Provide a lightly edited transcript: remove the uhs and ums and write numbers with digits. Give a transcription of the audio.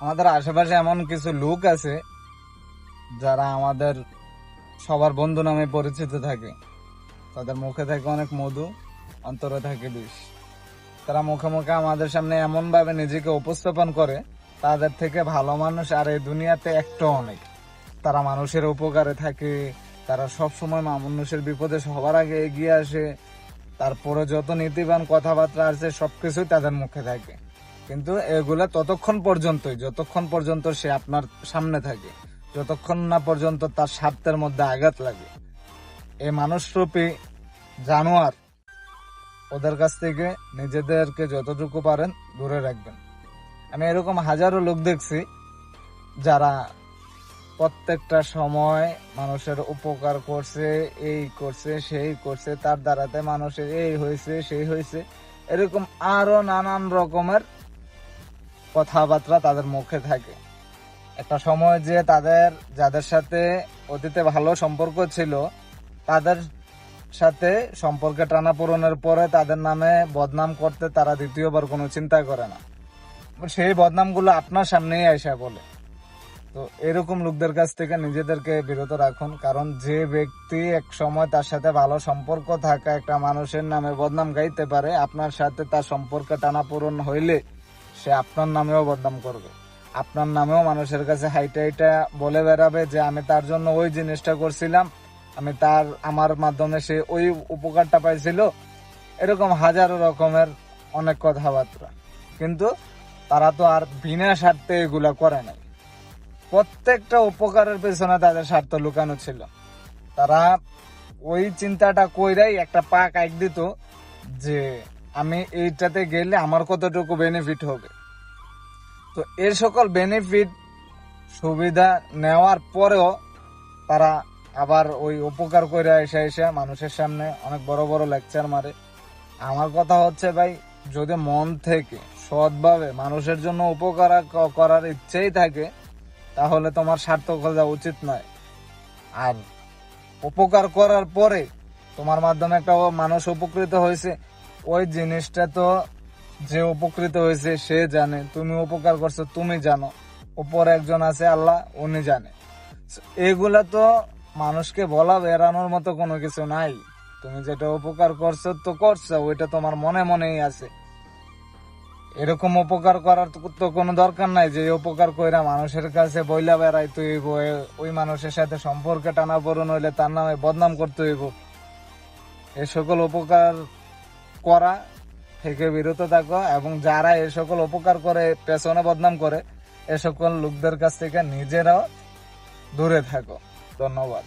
আমাদের আশেপাশে এমন কিছু লোক আছে যারা আমাদের সবার বন্ধু নামে পরিচিত থাকে। তাদের মুখে থাকে অনেক মধু, অন্তরে থাকে বিষ। তারা মুখে মুখে আমাদের সামনে এমন ভাবে নিজেকে উপস্থাপন করে তাদের থেকে ভালো মানুষ আর এই দুনিয়াতে একটাও অনেক। তারা মানুষের উপকারে থাকে, তারা সব সময় মানুষের বিপদে সবার আগে এগিয়ে আসে। তারপরে যত নীতিবান কথাবার্তা আছে সবকিছুই তাদের মুখে থাকে, কিন্তু এগুলা ততক্ষণ পর্যন্তই যতক্ষণ পর্যন্ত সে আপনার সামনে থাকে, যতক্ষণ না পর্যন্ত তার স্বার্থের মধ্যে আঘাত লাগে। এই মানুষরূপী জানোয়ার, ওদের কাছ থেকে নিজেদেরকে যতটুকু পারেন দূরে রাখবেন। আমি এরকম হাজারো লোক দেখছি যারা প্রত্যেকটা সময় মানুষের উপকার করছে, এই করছে সেই করছে, তার দ্বারাতে মানুষের এই হয়েছে সেই হয়েছে, এরকম আরো নানান রকমের কথাবার্তা তাদের মুখে থাকে। একটা সময় যে যাদের সাথে অতীতে ভালো সম্পর্ক ছিল তাদের সাথে সম্পর্কে টানাপোড়েনের পরে তাদের নামে বদনাম করতে তারা দ্বিতীয়বার কোনো চিন্তা করে না। সেই বদনামগুলো আপনার সামনেই আইসা বলে। তো এরকম লোকদের কাছ থেকে নিজেদেরকে বিরত রাখুন, কারণ যে ব্যক্তি এক সময় তার সাথে ভালো সম্পর্ক থাকা একটা মানুষের নামে বদনাম গাইতে পারে, আপনার সাথে তার সম্পর্কে টানাপোড়েন হইলে সে আপনার নামেও বদনাম করবে। আপনার নামেও মানুষের কাছে হাইটা হাইটা বলে বেড়াবে যে আমি তার জন্য ওই জিনিসটা করছিলাম, আমার মাধ্যমে সে ওই উপকারটা পাইছিল। এরকম হাজারো রকমের অনেক কথাবার্তা, কিন্তু তারা তো আর বিনা স্বার্থে এগুলা করে নাই। প্রত্যেকটা উপকারের পেছনে তাদের স্বার্থ লুকানো ছিল। তারা ওই চিন্তাটা কইরাই একটা পা কাইক দিত যে আমি এইটাতে গেলে আমার কতটুকু বেনিফিট হবে। তো এর সকল বেনিফিট সুবিধা নেওয়ার পরেও তারা আবার ওই উপকার করে এসে মানুষের সামনে অনেক বড় বড় লেকচার মারে। আমার কথা হচ্ছে ভাই, যদি মন থেকে সৎভাবে মানুষের জন্য উপকার করার ইচ্ছেই থাকে তাহলে তোমার স্বার্থ খোঁজা উচিত নয়। আর উপকার করার পরে তোমার মাধ্যমে একটা মানুষ উপকৃত হয়েছে, ওই জিনিসটা তো যে উপকৃত হয়েছে সে জানে, তুমি উপকার করছো তুমি জানো, উপরে একজন আছে আল্লাহ, উনি জানে। এগুলা তো মানুষকে বলা বেড়ানোর মতো কোনো কিছু নাই। তুমি যেটা উপকার করছো তো করছো, ওইটা তোমার মনে মনেই আছে। এরকম উপকার করার তো কোনো দরকার নাই যে উপকার কইরা মানুষের কাছে বইলা বেড়াই তুই ওই মানুষের সাথে সম্পর্কে টানাপোড়েন হইলে তার নামে বদনাম করতে হইব। এ সকল উপকার করা থেকে বিরত থাকো, এবং যারা এ সকল উপকার করে পেছনে বদনাম করে এ সকল লোকদের কাছ থেকে নিজেরাও দূরে থাকো। ধন্যবাদ।